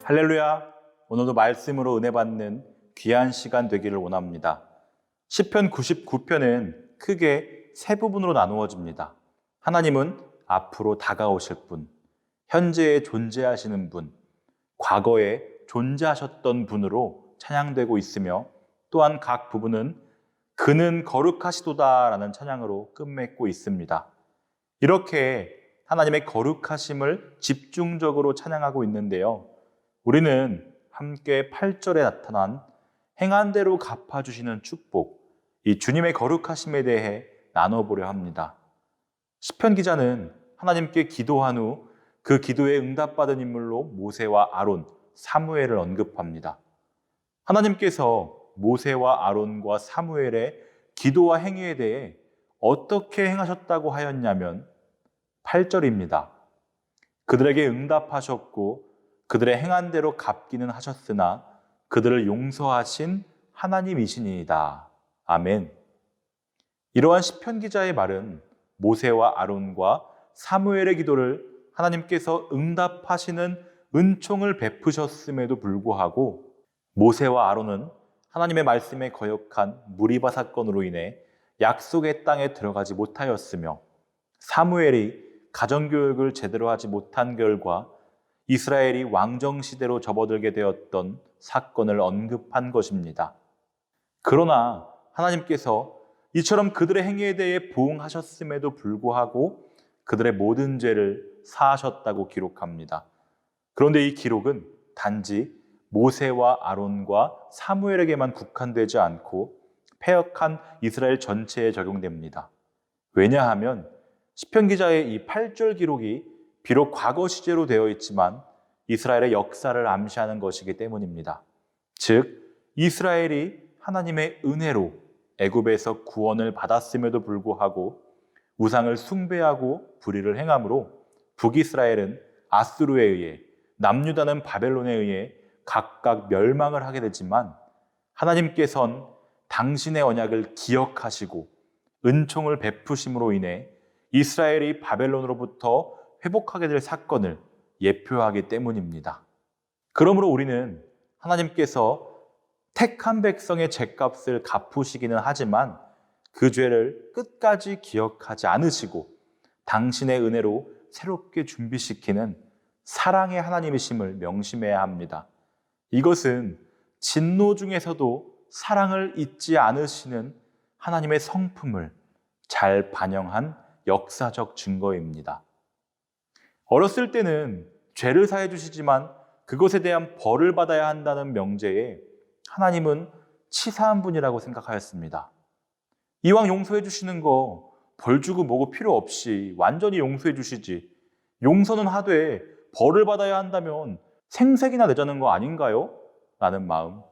할렐루야! 오늘도 말씀으로 은혜 받는 귀한 시간 되기를 원합니다. 시편 99편은 크게 세 부분으로 나누어집니다. 하나님은 앞으로 다가오실 분, 현재에 존재하시는 분, 과거에 존재하셨던 분으로 찬양되고 있으며 또한 각 부분은 그는 거룩하시도다 라는 찬양으로 끝맺고 있습니다. 이렇게 하나님의 거룩하심을 집중적으로 찬양하고 있는데요. 우리는 함께 8절에 나타난 행한 대로 갚아주시는 축복, 이 주님의 거룩하심에 대해 나눠보려 합니다. 시편 기자는 하나님께 기도한 후 그 기도에 응답받은 인물로 모세와 아론, 사무엘을 언급합니다. 하나님께서 모세와 아론과 사무엘의 기도와 행위에 대해 어떻게 행하셨다고 하였냐면 8절입니다. 그들에게 응답하셨고 그들의 행한 대로 갚기는 하셨으나 그들을 용서하신 하나님이시니이다. 아멘. 이러한 시편 기자의 말은 모세와 아론과 사무엘의 기도를 하나님께서 응답하시는 은총을 베푸셨음에도 불구하고 모세와 아론은 하나님의 말씀에 거역한 무리바 사건으로 인해 약속의 땅에 들어가지 못하였으며 사무엘이 가정교육을 제대로 하지 못한 결과 이스라엘이 왕정시대로 접어들게 되었던 사건을 언급한 것입니다. 그러나 하나님께서 이처럼 그들의 행위에 대해 보응하셨음에도 불구하고 그들의 모든 죄를 사하셨다고 기록합니다. 그런데 이 기록은 단지 모세와 아론과 사무엘에게만 국한되지 않고 패역한 이스라엘 전체에 적용됩니다. 왜냐하면 시편 기자의 이 8절 기록이 비록 과거 시제로 되어 있지만 이스라엘의 역사를 암시하는 것이기 때문입니다. 즉, 이스라엘이 하나님의 은혜로 애굽에서 구원을 받았음에도 불구하고 우상을 숭배하고 불의를 행함으로 북이스라엘은 아수르에 의해, 남유다는 바벨론에 의해 각각 멸망을 하게 되지만 하나님께서는 당신의 언약을 기억하시고 은총을 베푸심으로 인해 이스라엘이 바벨론으로부터 회복하게 될 사건을 예표하기 때문입니다. 그러므로 우리는 하나님께서 택한 백성의 죄값을 갚으시기는 하지만 그 죄를 끝까지 기억하지 않으시고 당신의 은혜로 새롭게 준비시키는 사랑의 하나님이심을 명심해야 합니다. 이것은 진노 중에서도 사랑을 잊지 않으시는 하나님의 성품을 잘 반영한 역사적 증거입니다. 어렸을 때는 죄를 사해 주시지만 그것에 대한 벌을 받아야 한다는 명제에 하나님은 치사한 분이라고 생각하였습니다. 이왕 용서해 주시는 거 벌 주고 뭐고 필요 없이 완전히 용서해 주시지. 용서는 하되 벌을 받아야 한다면 생색이나 내자는 거 아닌가요? 라는 마음.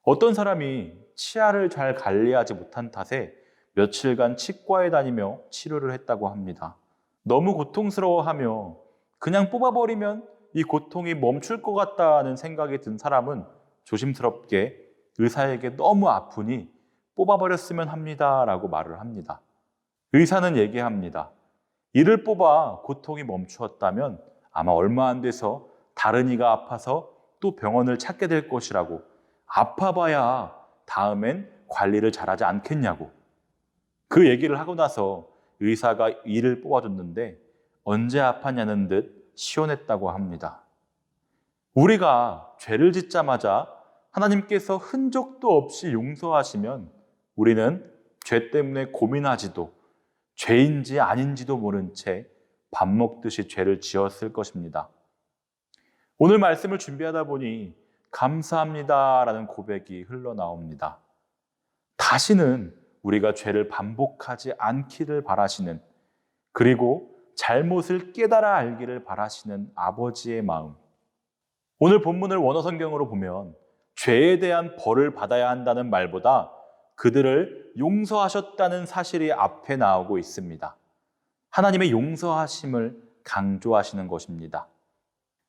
어떤 사람이 치아를 잘 관리하지 못한 탓에 며칠간 치과에 다니며 치료를 했다고 합니다. 너무 고통스러워하며 그냥 뽑아버리면 이 고통이 멈출 것 같다는 생각이 든 사람은 조심스럽게 의사에게 너무 아프니 뽑아버렸으면 합니다 라고 말을 합니다. 의사는 얘기합니다. 이를 뽑아 고통이 멈추었다면 아마 얼마 안 돼서 다른 이가 아파서 또 병원을 찾게 될 것이라고, 아파봐야 다음엔 관리를 잘하지 않겠냐고. 그 얘기를 하고 나서 의사가 이를 뽑아줬는데 언제 아팠냐는 듯 시원했다고 합니다. 우리가 죄를 짓자마자 하나님께서 흔적도 없이 용서하시면 우리는 죄 때문에 고민하지도 죄인지 아닌지도 모른 채 밥 먹듯이 죄를 지었을 것입니다. 오늘 말씀을 준비하다 보니 감사합니다라는 고백이 흘러나옵니다. 다시는 우리가 죄를 반복하지 않기를 바라시는, 그리고 잘못을 깨달아 알기를 바라시는 아버지의 마음. 오늘 본문을 원어 성경으로 보면 죄에 대한 벌을 받아야 한다는 말보다 그들을 용서하셨다는 사실이 앞에 나오고 있습니다. 하나님의 용서하심을 강조하시는 것입니다.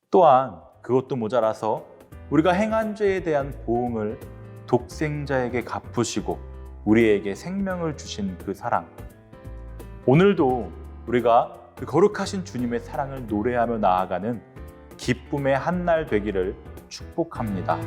또한 그것도 모자라서 우리가 행한 죄에 대한 보응을 독생자에게 갚으시고 우리에게 생명을 주신 그 사랑. 오늘도 우리가 그 거룩하신 주님의 사랑을 노래하며 나아가는 기쁨의 한 날 되기를 축복합니다.